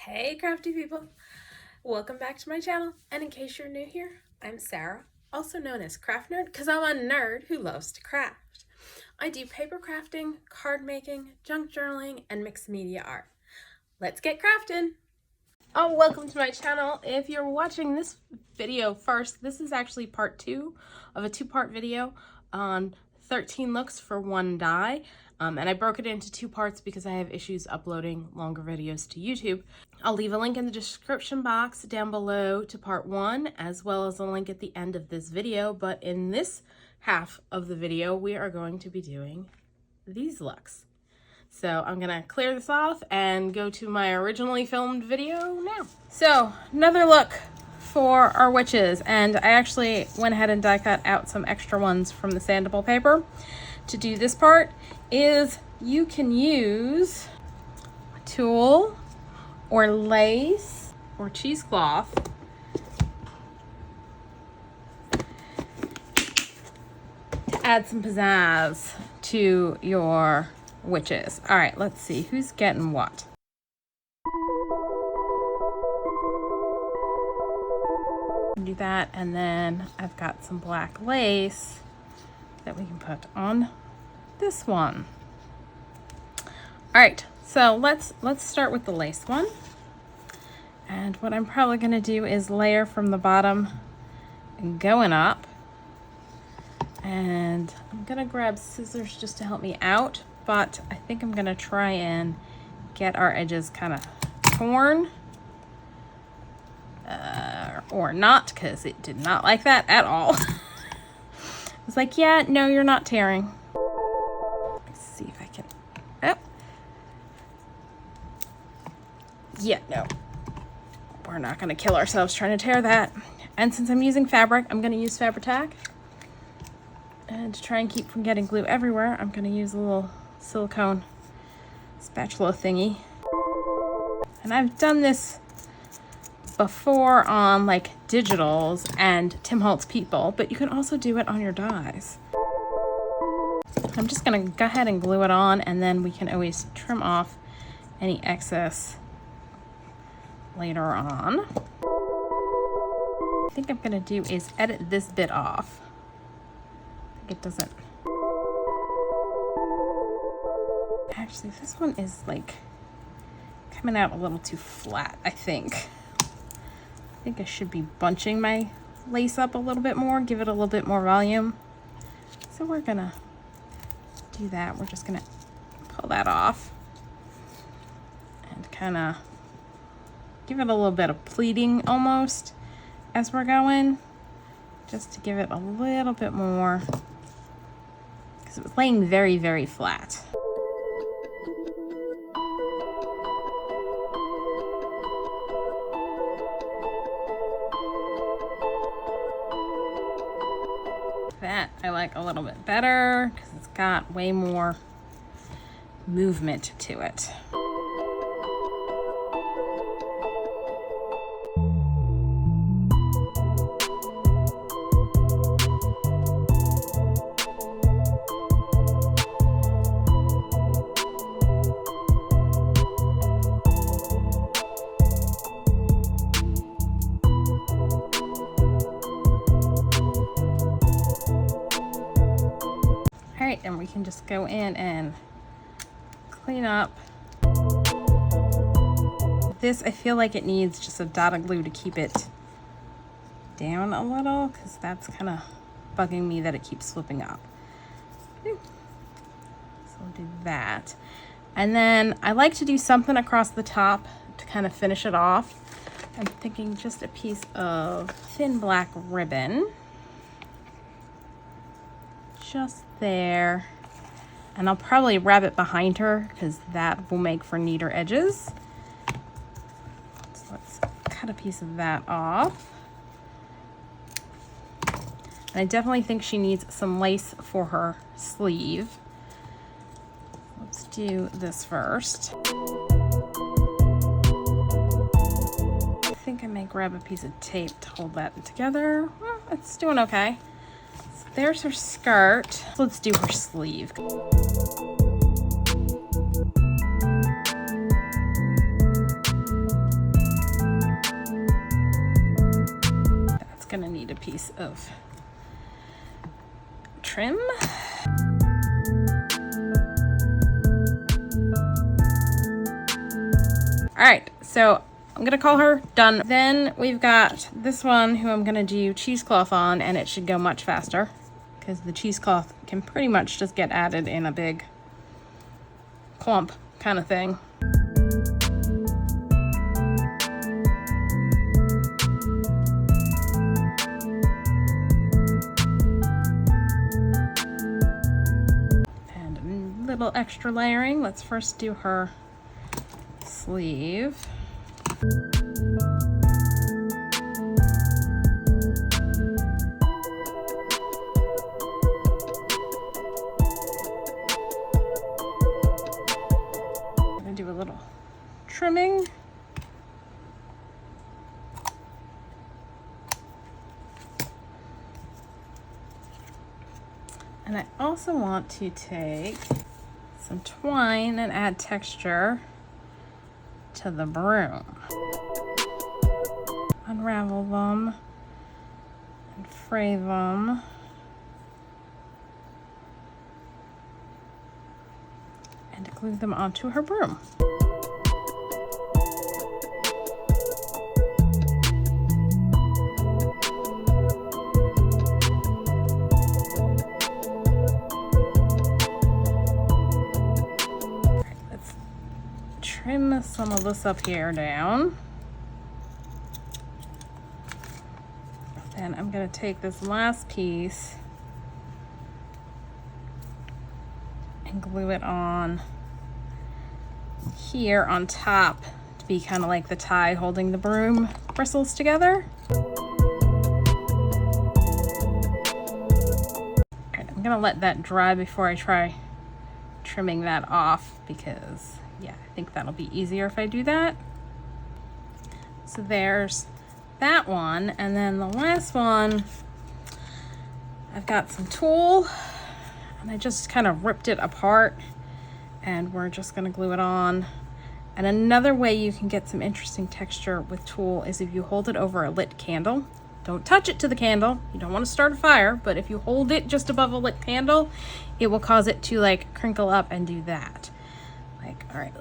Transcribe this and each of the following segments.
Hey crafty people, welcome back to my channel, and in case you're new here, I'm Sarah, also known as Craft Nerd because I'm a nerd who loves to craft. I do paper crafting, card making, junk journaling, and mixed media art. Let's get crafting! Oh, welcome to my channel. If you're watching this video first, this is actually part 2 of a 2-part video on 13 looks for one die. And I broke it into 2 parts because I have issues uploading longer videos to YouTube. I'll leave a link in the description box down below to part 1, as well as a link at the end of this video. But in this half of the video, we are going to be doing these looks. So I'm gonna clear this off and go to my originally filmed video now. So another look for our witches, and I actually went ahead and die cut out some extra ones from the sandable paper. To do this part is you can use tulle or lace or cheesecloth to add some pizzazz to your witches. All right, let's see who's getting what. Do that, and then I've got some black lace that we can put on this one. All right, so let's start with the lace one. And what I'm probably gonna do is layer from the bottom and going up. And I'm gonna grab scissors just to help me out, but I think I'm gonna try and get our edges kind of torn. Or not, because it did not like that at all. It's like, yeah, no, you're not tearing. Let's see if I can. Oh. Yeah, no. We're not going to kill ourselves trying to tear that. And since I'm using fabric, I'm going to use Fabri-Tac. And to try and keep from getting glue everywhere, I'm going to use a little silicone spatula thingy. And I've done this before on like digitals and Tim Holtz people, but you can also do it on your dies. I'm just gonna go ahead and glue it on, and then we can always trim off any excess later on. I think I'm gonna do is edit this bit off. I think it doesn't. Actually, this one is like coming out a little too flat, I think. I think I should be bunching my lace up a little bit more, give it a little bit more volume. So we're gonna do that. We're just gonna pull that off and kind of give it a little bit of pleating almost as we're going, just to give it a little bit more, because it was laying very, very flat. That I like a little bit better because it's got way more movement to it. And we can just go in and clean up. This, I feel like it needs just a dot of glue to keep it down a little, because that's kind of bugging me that it keeps slipping up. So we'll do that. And then I like to do something across the top to kind of finish it off. I'm thinking just a piece of thin black ribbon. Just there, and I'll probably wrap it behind her because that will make for neater edges. So let's cut a piece of that off. And I definitely think she needs some lace for her sleeve. Let's do this first. I think I may grab a piece of tape to hold that together. Well, it's doing okay. There's her skirt. Let's do her sleeve. of trim. All right, so I'm gonna call her done. Then we've got this one who I'm gonna do cheesecloth on, and it should go much faster because the cheesecloth can pretty much just get added in a big clump kind of thing. And a little extra layering. Let's first do her sleeve. I'm gonna do a little trimming. And I also want to take some twine and add texture to the broom. Unravel them and fray them. And glue them onto her broom. Trim some of this up here down. Then I'm going to take this last piece and glue it on here on top to be kind of like the tie holding the broom bristles together. Alright, I'm going to let that dry before I try trimming that off because yeah, I think that'll be easier if I do that. So there's that one. And then the last one, I've got some tulle and I just kind of ripped it apart and we're just gonna glue it on. And another way you can get some interesting texture with tulle is if you hold it over a lit candle. Don't touch it to the candle. You don't want to start a fire, but if you hold it just above a lit candle, it will cause it to like crinkle up and do that. Like, all right,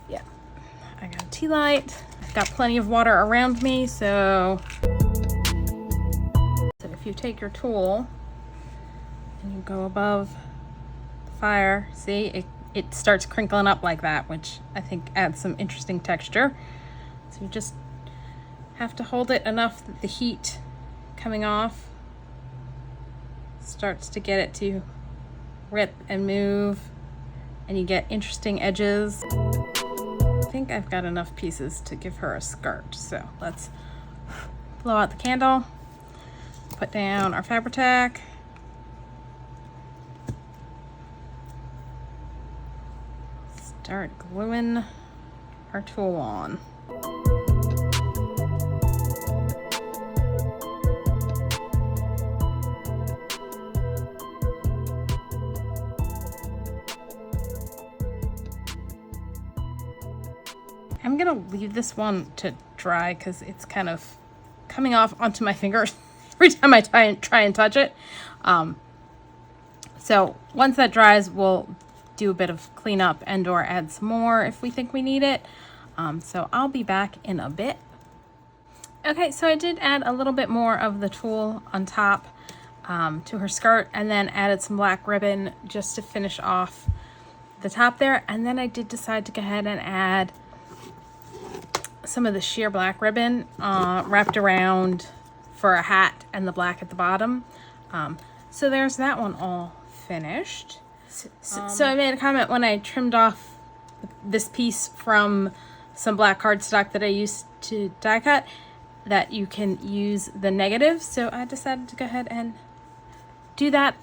yeah. I got a tea light. I've got plenty of water around me, so if you take your tulle and you go above the fire, see, it starts crinkling up like that, which I think adds some interesting texture. So you just have to hold it enough that the heat coming off starts to get it to rip and move, and you get interesting edges. I think I've got enough pieces to give her a skirt. So let's blow out the candle, put down our Fabri-Tac, start gluing our tulle on. I'm gonna leave this one to dry because it's kind of coming off onto my fingers every time I try and touch it. So once that dries, we'll do a bit of cleanup and or add some more if we think we need it. So I'll be back in a bit. Okay, so I did add a little bit more of the tulle on top to her skirt, and then added some black ribbon just to finish off the top there. And then I did decide to go ahead and add some of the sheer black ribbon wrapped around for a hat and the black at the bottom. So there's that one all finished. So I made a comment when I trimmed off this piece from some black cardstock that I used to die cut that you can use the negative. So I decided to go ahead and do that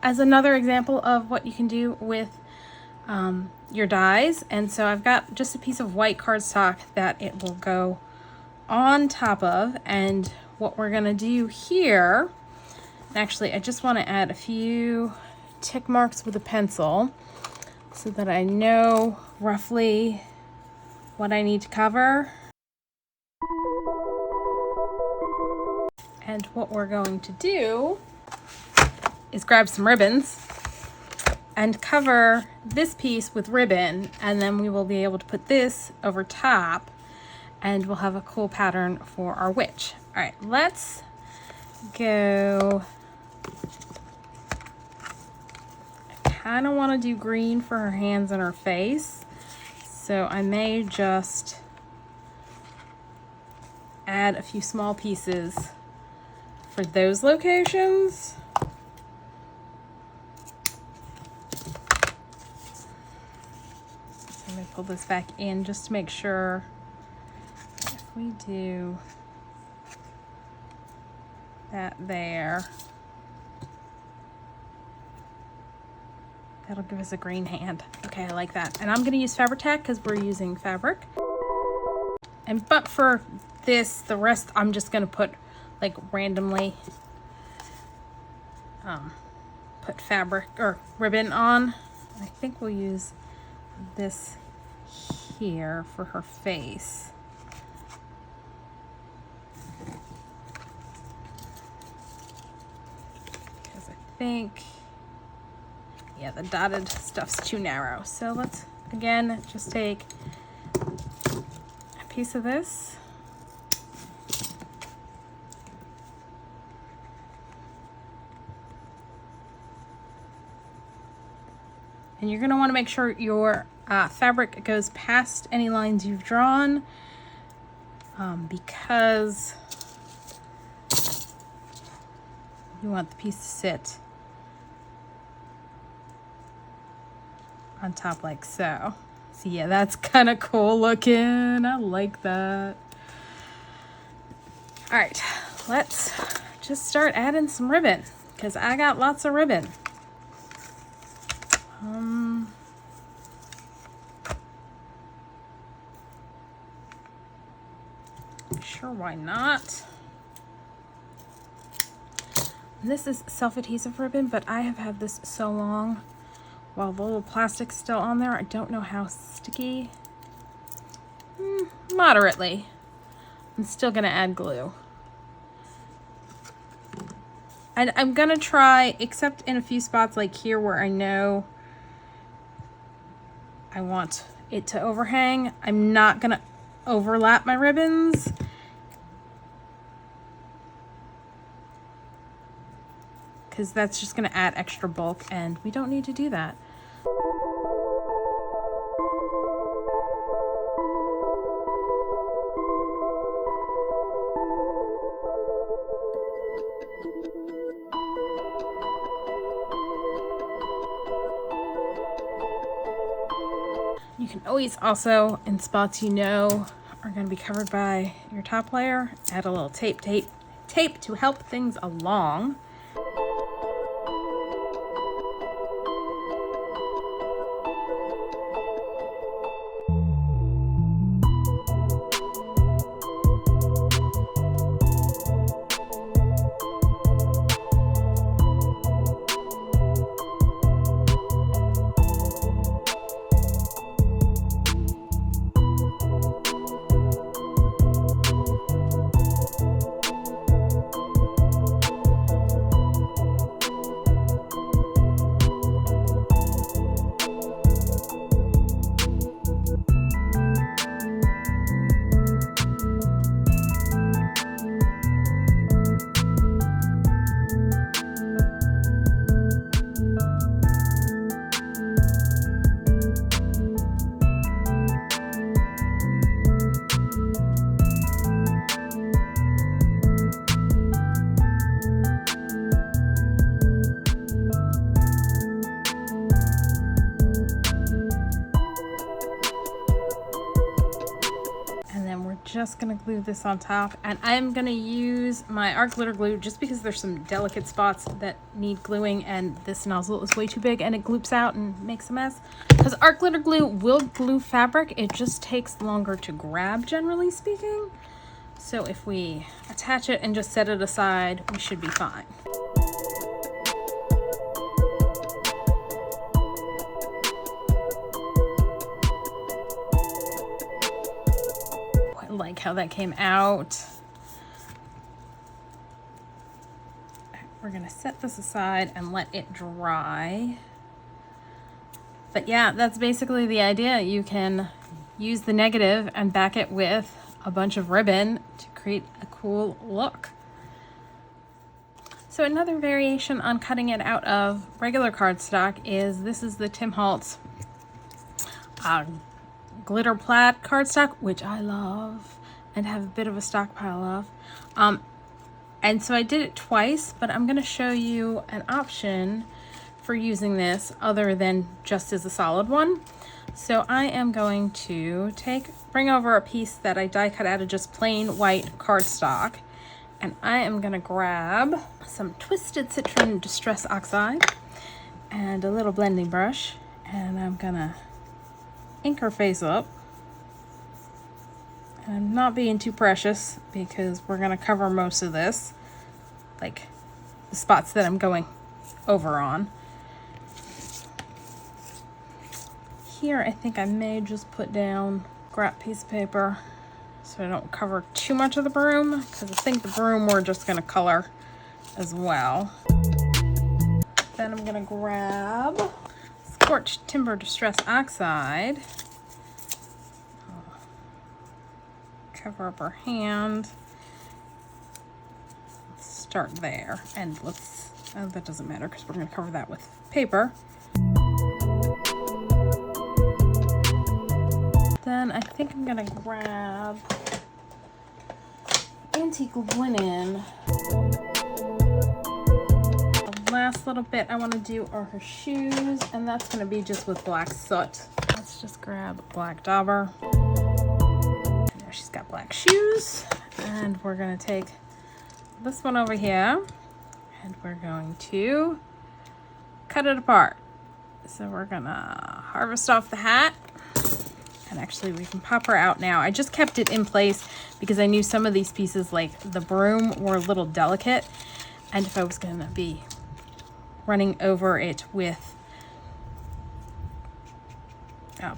as another example of what you can do with your dies. And so I've got just a piece of white cardstock that it will go on top of. And what we're gonna do here, actually I just want to add a few tick marks with a pencil so that I know roughly what I need to cover. And what we're going to do is grab some ribbons and cover this piece with ribbon, and then we will be able to put this over top and we'll have a cool pattern for our witch. All right, let's go. I kind of want to do green for her hands and her face, so I may just add a few small pieces for those locations. So let me pull this back in just to make sure. If we do that there, that'll give us a green hand. Okay, I like that. And I'm going to use Fabri-Tac because we're using fabric. But for this, the rest I'm just going to put like randomly put fabric or ribbon on. I think we'll use this here for her face. Because I think, yeah, the dotted stuff's too narrow. So let's, again, just take a piece of this. And you're going to want to make sure your fabric goes past any lines you've drawn, because you want the piece to sit on top like so. So yeah, that's kind of cool looking. I like that. All right, let's just start adding some ribbon because I got lots of ribbon. Sure, why not? This is self-adhesive ribbon, but I have had this so long. While the little plastic's still on there, I don't know how sticky. Moderately. I'm still gonna add glue. And I'm gonna try, except in a few spots like here where I know I want it to overhang, I'm not gonna overlap my ribbons. Because that's just gonna add extra bulk and we don't need to do that. You can always also, in spots you know are going to be covered by your top layer, add a little tape to help things along. Just gonna glue this on top, and I'm gonna use my art glitter glue just because there's some delicate spots that need gluing, and this nozzle is way too big and it gloops out and makes a mess. Because art glitter glue will glue fabric, it just takes longer to grab, generally speaking. So if we attach it and just set it aside, we should be fine. Like how that came out. we're gonna set this aside and let it dry. But yeah, that's basically the idea. You can use the negative and back it with a bunch of ribbon to create a cool look. So another variation on cutting it out of regular cardstock is, this is the Tim Holtz glitter plaid cardstock, which I love and have a bit of a stockpile of. And so I did it twice, but I'm gonna show you an option for using this other than just as a solid one. So I am going to bring over a piece that I die cut out of just plain white cardstock, and I am gonna grab some Twisted Citron Distress Oxide and a little blending brush, and I'm gonna ink her face up. And I'm not being too precious because we're gonna cover most of this, like the spots that I'm going over on. Here, I think I may just put down a scrap piece of paper so I don't cover too much of the broom, because I think the broom we're just gonna color as well. Then I'm gonna grab Scorched Timber Distress Oxide. Cover up her hand. Let's start there, and that doesn't matter because we're gonna cover that with paper. Then I think I'm gonna grab antique linen. The last little bit I want to do are her shoes, and that's gonna be just with black soot. Let's just grab black dauber. And there she's got black shoes, and we're gonna take this one over here, and we're going to cut it apart. So we're gonna harvest off the hat. And actually we can pop her out now. I just kept it in place because I knew some of these pieces, like the broom, were a little delicate. And if I was gonna be running over it with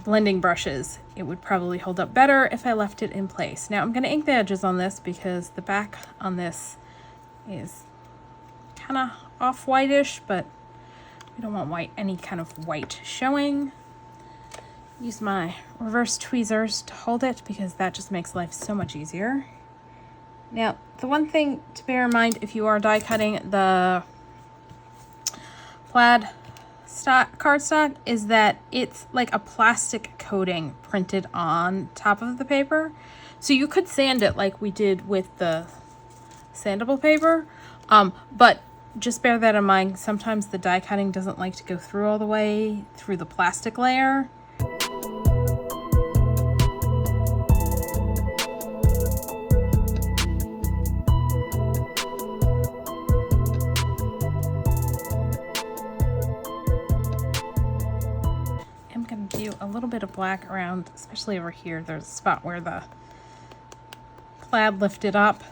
blending brushes, it would probably hold up better if I left it in place. Now I'm gonna ink the edges on this because the back on this is kind of off whitish, but we don't want any kind of white showing. Use my reverse tweezers to hold it because that just makes life so much easier. Now, the one thing to bear in mind if you are die cutting the plaid cardstock is that it's like a plastic coating printed on top of the paper. So you could sand it like we did with the sandable paper, but just bear that in mind. Sometimes the die cutting doesn't like to go through all the way through the plastic layer. A little bit of black around, especially over here. There's a spot where the plaid lifted up.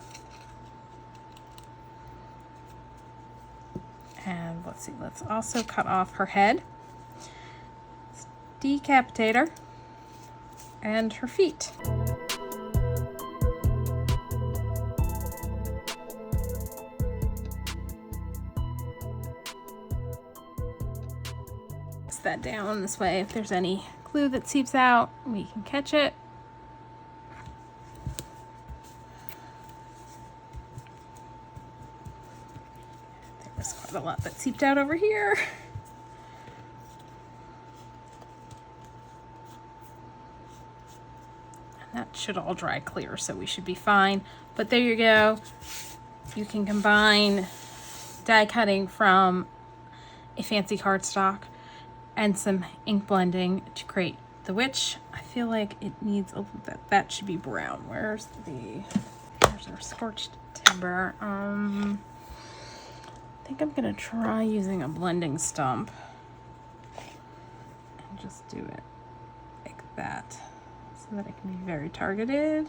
And let's see, let's also cut off her head, decapitate her, and her feet. That down this way. If there's any glue that seeps out, we can catch it. There was quite a lot that seeped out over here. And that should all dry clear, so we should be fine. But there you go. You can combine die cutting from a fancy cardstock and some ink blending to create the witch. I feel like it needs that should be brown. Where's our Scorched Timber? I think I'm gonna try using a blending stump and just do it like that so that it can be very targeted.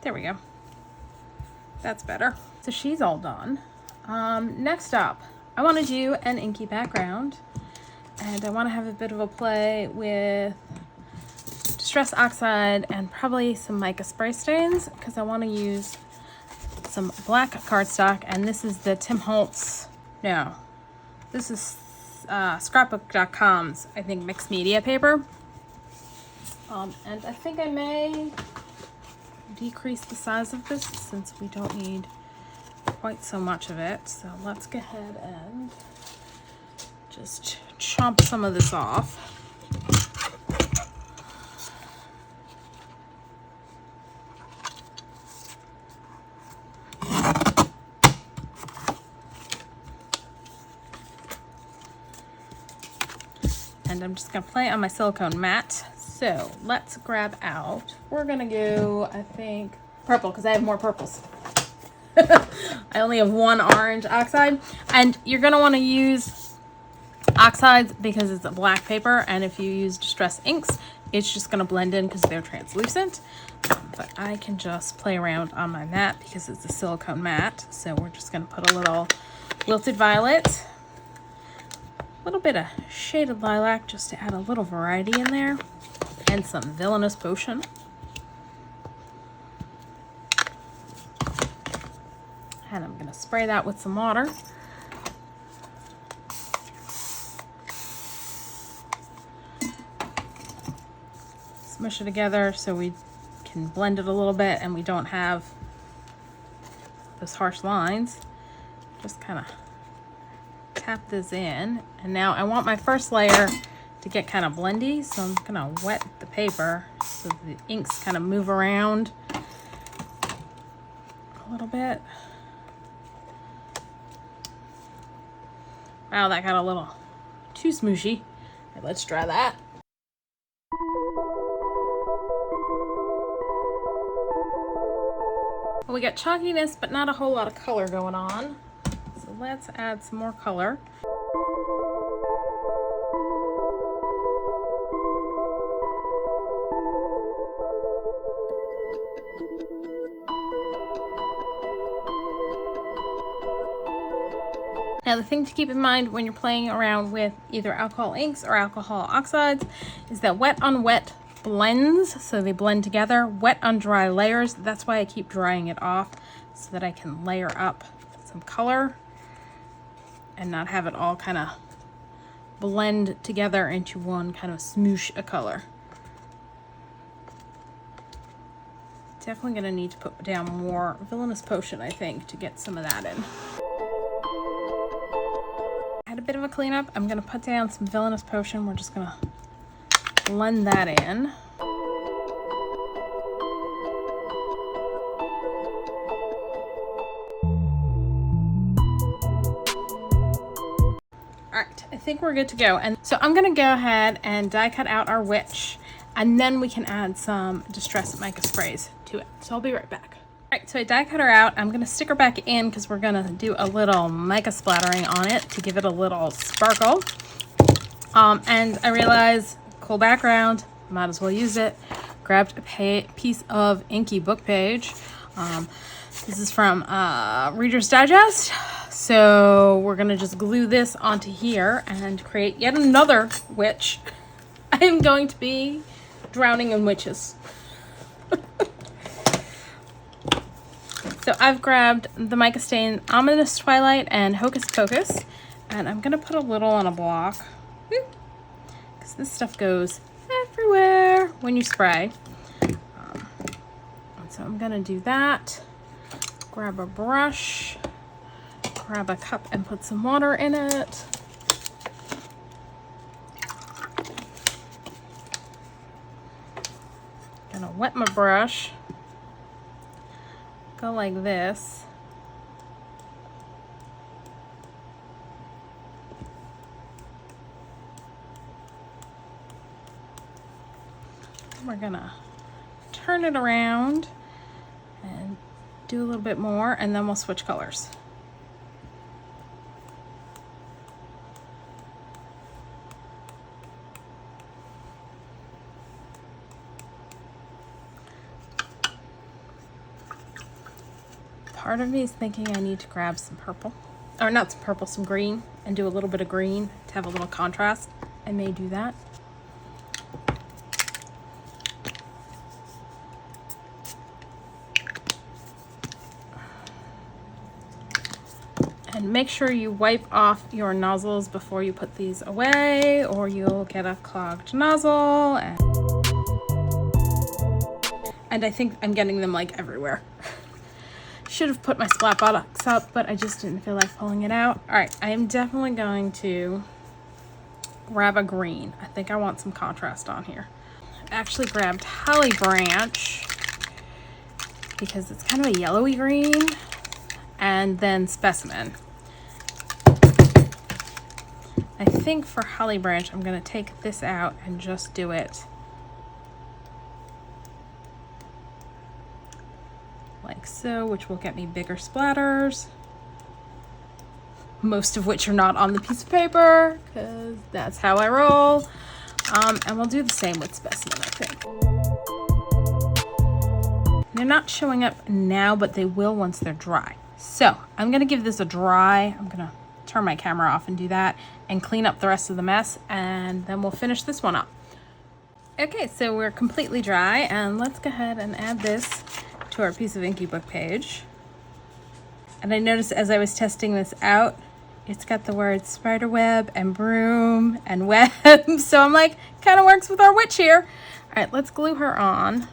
There we go. That's better. So she's all done. Next up, I want to do an inky background. And I want to have a bit of a play with Distress Oxide and probably some mica spray stains because I want to use some black cardstock, and this is the Tim Holtz, no, this is scrapbook.com's, I think, mixed media paper. And I think I may decrease the size of this since we don't need quite so much of it. So let's go ahead and just chomp some of this off. And I'm just gonna play on my silicone mat. So let's grab out, we're gonna go, I think, purple, because I have more purples. I only have one orange oxide, and you're gonna wanna use oxides because it's a black paper, and if you use distress inks, it's just gonna blend in because they're translucent. But I can just play around on my mat because it's a silicone mat. So we're just gonna put a little Wilted Violet, a little bit of shaded Lilac just to add a little variety in there, and some Villainous Potion. And I'm going to spray that with some water. Smush it together so we can blend it a little bit and we don't have those harsh lines. Just kind of tap this in, and now I want my first layer to get kind of blendy, so I'm gonna wet the paper so the inks kind of move around a little bit. Wow, that got a little too smooshy. Okay, let's try that. Well, we got chalkiness, but not a whole lot of color going on. So let's add some more color. Now, the thing to keep in mind when you're playing around with either alcohol inks or alcohol oxides is that wet on wet blends, so they blend together. Wet on dry layers, that's why I keep drying it off so that I can layer up some color and not have it all kind of blend together into one kind of smoosh of color. Definitely going to need to put down more Villainous Potion, I think, to get some of that in. Had a bit of a cleanup. I'm going to put down some Villainous Potion. We're just going to blend that in. Alright, I think we're good to go. And so I'm going to go ahead and die cut out our witch, and then we can add some Distress Mica sprays to it. So I'll be right back. Alright, so I die cut her out. I'm going to stick her back in because we're going to do a little mica splattering on it to give it a little sparkle. And I realized, cool background, might as well use it. Grabbed a piece of inky book page. This is from Reader's Digest. So we're going to just glue this onto here and create yet another witch. I am going to be drowning in witches. So I've grabbed the Mica Stain Ominous Twilight and Hocus Pocus, and I'm going to put a little on a block because this stuff goes everywhere when you spray. So I'm going to do that. Grab a brush, grab a cup and put some water in it. Gonna wet my brush. Go like this. We're gonna turn it around and do a little bit more, and then we'll switch colors. Part of me is thinking I need to grab some purple, or not some purple, some green, and do a little bit of green to have a little contrast. I may do that. And make sure you wipe off your nozzles before you put these away, or you'll get a clogged nozzle. And I think I'm getting them like everywhere. Should have put my splat box up, but I just didn't feel like pulling it out. All right, I am definitely going to grab a green. I think I want some contrast on here. I actually grabbed Holly Branch because it's kind of a yellowy green, and then Specimen. I think for Holly Branch, I'm going to take this out and just do it like so, which will get me bigger splatters, most of which are not on the piece of paper because that's how I roll. And we'll do the same with Specimen, I think. They're not showing up now, but they will once they're dry. So I'm going to give this a dry. I'm going to turn my camera off and do that and clean up the rest of the mess, and then we'll finish this one up. Okay, so we're completely dry, and let's go ahead and add this to our piece of Inky Book page. And I noticed as I was testing this out, it's got the words spider web and broom and web. So I'm like, kind of works with our witch here. All right, let's glue her on,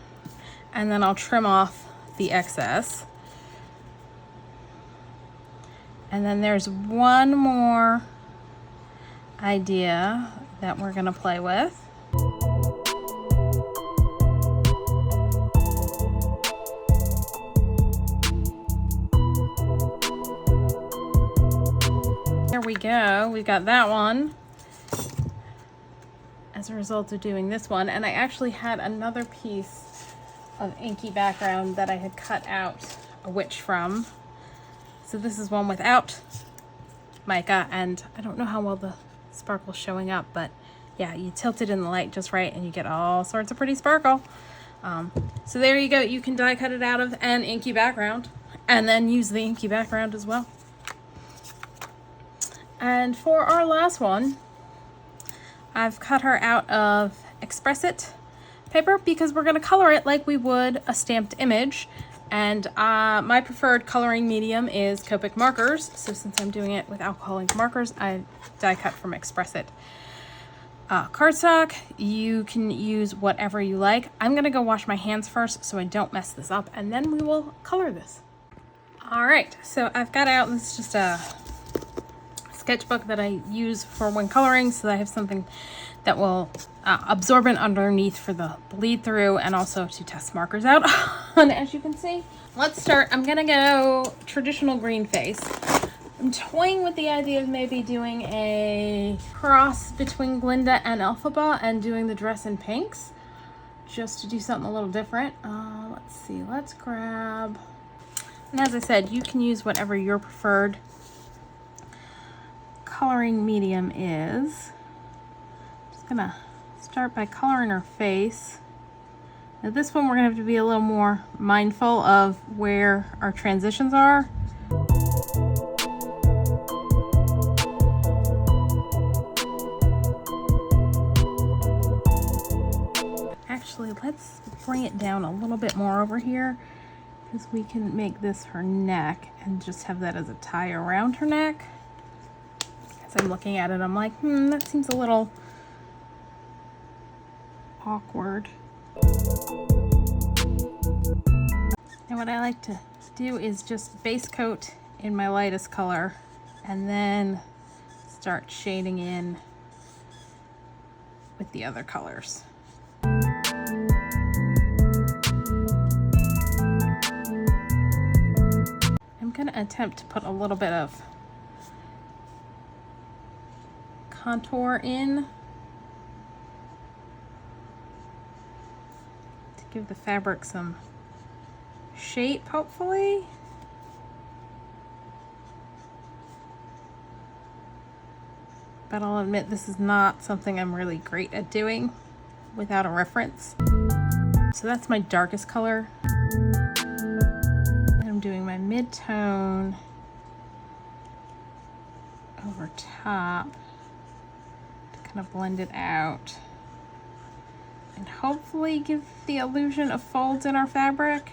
and then I'll trim off the excess. And then there's one more idea that we're gonna play with. There we go, we've got that one as a result of doing this one. And I actually had another piece of inky background that I had cut out a witch from. So this is one without mica, and I don't know how well the sparkle's showing up, but yeah, you tilt it in the light just right and you get all sorts of pretty sparkle. So there you go, you can die cut it out of an inky background and then use the inky background as well. And for our last one, I've cut her out of Express It paper because we're going to color it like we would a stamped image. And my preferred coloring medium is Copic Markers. So since I'm doing it with alcoholic markers, I die cut from Express It cardstock. You can use whatever you like. I'm going to go wash my hands first so I don't mess this up, and then we will color this. All right, so I've got out, this is just a sketchbook that I use for when coloring, so that I have something that will absorbent underneath for the bleed through, and also to test markers out on. As you can see, let's start. I'm gonna go traditional green face. I'm toying with the idea of maybe doing a cross between Glinda and Elphaba and doing the dress in pinks, just to do something a little different. Let's see, let's grab, and as I said, you can use whatever your preferred coloring medium is. Just gonna start by coloring her face. Now this one we're gonna have to be a little more mindful of where our transitions are. Actually, let's bring it down a little bit more over here, because we can make this her neck and just have that as a tie around her neck. As I'm looking at it, I'm like, that seems a little awkward. And what I like to do is just base coat in my lightest color and then start shading in with the other colors. I'm going to attempt to put a little bit of contour in to give the fabric some shape, hopefully. But I'll admit this is not something I'm really great at doing without a reference. So that's my darkest color. And I'm doing my mid-tone over top to kind of blend it out and hopefully give the illusion of folds in our fabric.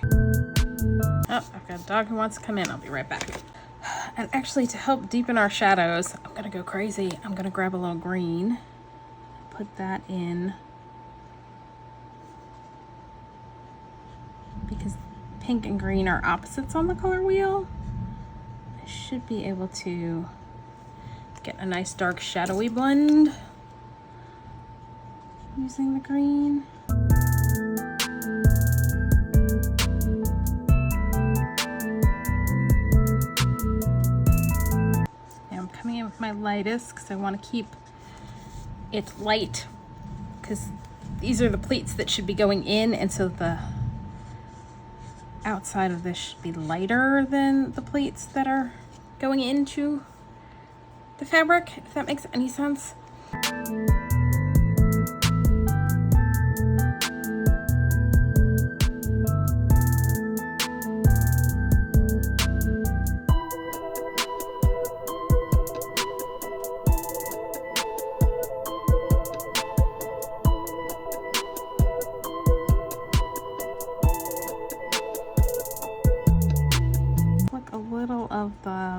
Oh, I've got a dog who wants to come in. I'll be right back. And actually, to help deepen our shadows, I'm gonna go crazy. I'm gonna grab a little green, put that in, because pink and green are opposites on the color wheel. I should be able to get a nice dark shadowy blend using the green. Coming in with my lightest because I want to keep it light, because these are the pleats that should be going in, and so the outside of this should be lighter than the pleats that are going into the fabric, if that makes any sense.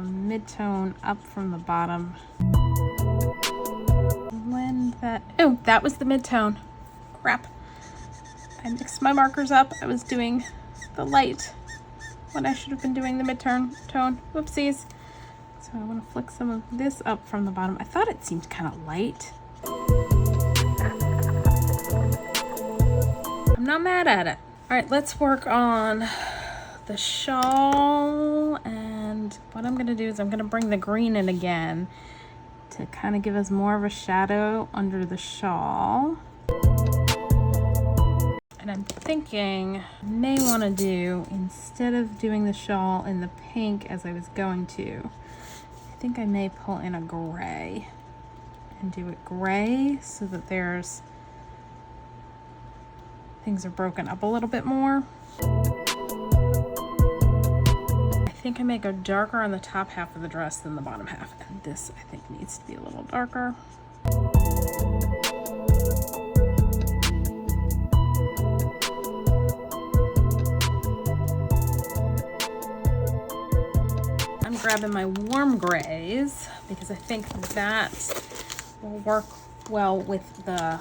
Mid-tone up from the bottom. Blend that. Oh, that was the mid-tone. Crap. I mixed my markers up. I was doing the light when I should have been doing the mid-tone. Whoopsies. So I want to flick some of this up from the bottom. I thought it seemed kind of light. I'm not mad at it. All right, let's work on the shawl, and what I'm gonna do is I'm gonna bring the green in again to kind of give us more of a shadow under the shawl. And I'm thinking I may want to do, instead of doing the shawl in the pink as I was going to, I think I may pull in a gray and do it gray so that there's things are broken up a little bit more. I think I may go darker on the top half of the dress than the bottom half, and this I think needs to be a little darker. I'm grabbing my warm grays because I think that will work well with the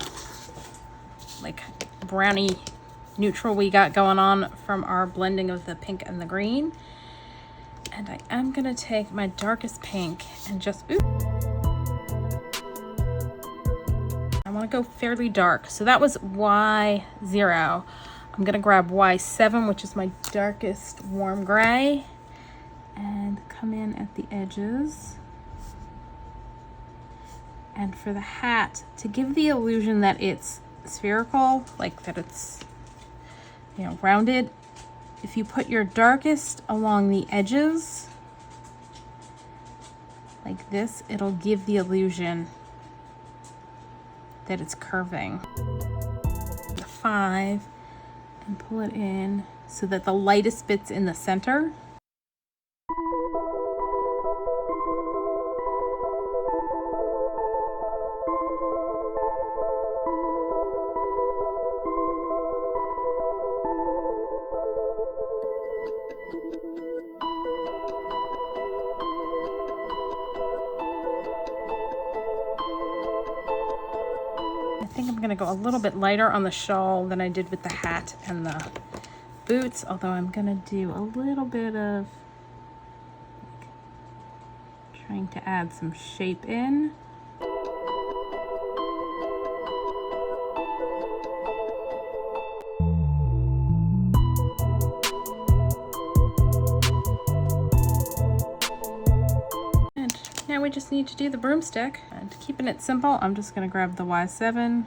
like brownie neutral we got going on from our blending of the pink and the green. And I am gonna take my darkest pink and just, I wanna go fairly dark. So that was Y0. I'm gonna grab Y7, which is my darkest warm gray, and come in at the edges. And for the hat, to give the illusion that it's spherical, like that it's, you know, rounded, if you put your darkest along the edges like this, it'll give the illusion that it's curving. The 5, and pull it in so that the lightest bit's in the center. I'm gonna go a little bit lighter on the shawl than I did with the hat and the boots, although I'm gonna do a little bit of trying to add some shape in. And now we just need to do the broomstick. And keeping it simple, I'm just gonna grab the Y7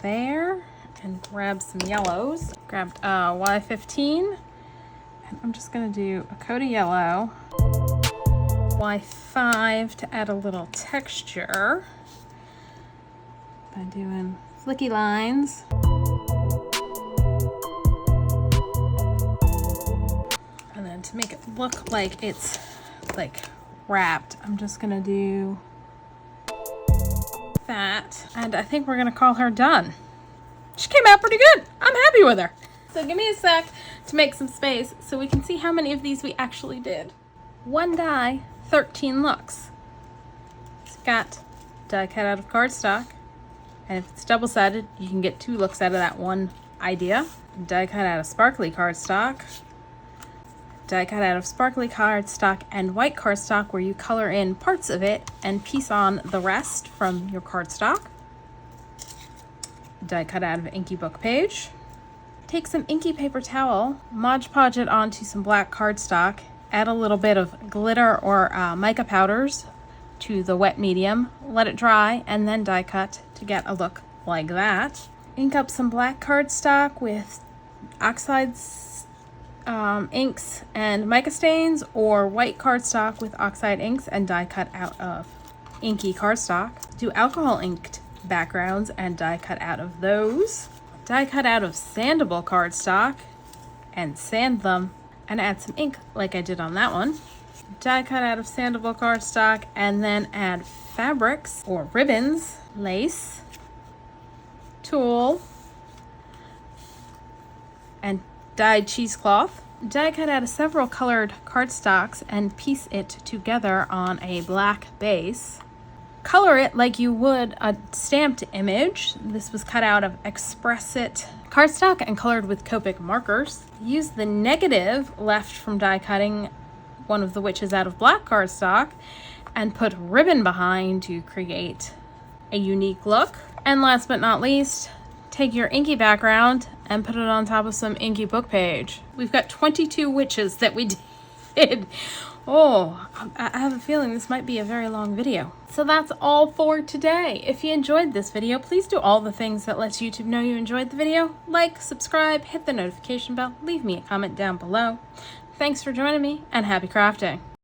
there and grab some yellows. Grabbed Y15, and I'm just gonna do a coat of yellow. Y5 to add a little texture by doing flicky lines. And then to make it look like it's like wrapped, I'm just gonna do that, and I think we're gonna call her done. She came out pretty good. I'm happy with her. So give me a sec to make some space so we can see how many of these we actually did. 1 die, 13 looks. It's got die cut out of cardstock, and if it's double-sided, you can get 2 looks out of that one idea. Die cut out of sparkly cardstock. Die cut out of sparkly cardstock and white cardstock, where you color in parts of it and piece on the rest from your cardstock. Die cut out of inky book page. Take some inky paper towel, Mod Podge it onto some black cardstock, add a little bit of glitter or mica powders to the wet medium, let it dry, and then die cut to get a look like that. Ink up some black cardstock with Oxide inks and mica stains, or white cardstock with Oxide inks and die cut out of inky cardstock. Do alcohol inked backgrounds and die cut out of those. Die cut out of sandable cardstock and sand them and add some ink like I did on that one. Die cut out of sandable cardstock and then add fabrics or ribbons, lace, tulle, and dyed cheesecloth. Die cut out of several colored cardstocks and piece it together on a black base. Color it like you would a stamped image. This was cut out of Express It cardstock and colored with Copic markers. Use the negative left from die cutting one of the witches out of black cardstock and put ribbon behind to create a unique look. And last but not least, take your inky background and put it on top of some inky book page. We've got 22 witches that we did. Oh, I have a feeling this might be a very long video. So that's all for today. If you enjoyed this video, please do all the things that lets YouTube know you enjoyed the video. Like, subscribe, hit the notification bell, leave me a comment down below. Thanks for joining me, and happy crafting.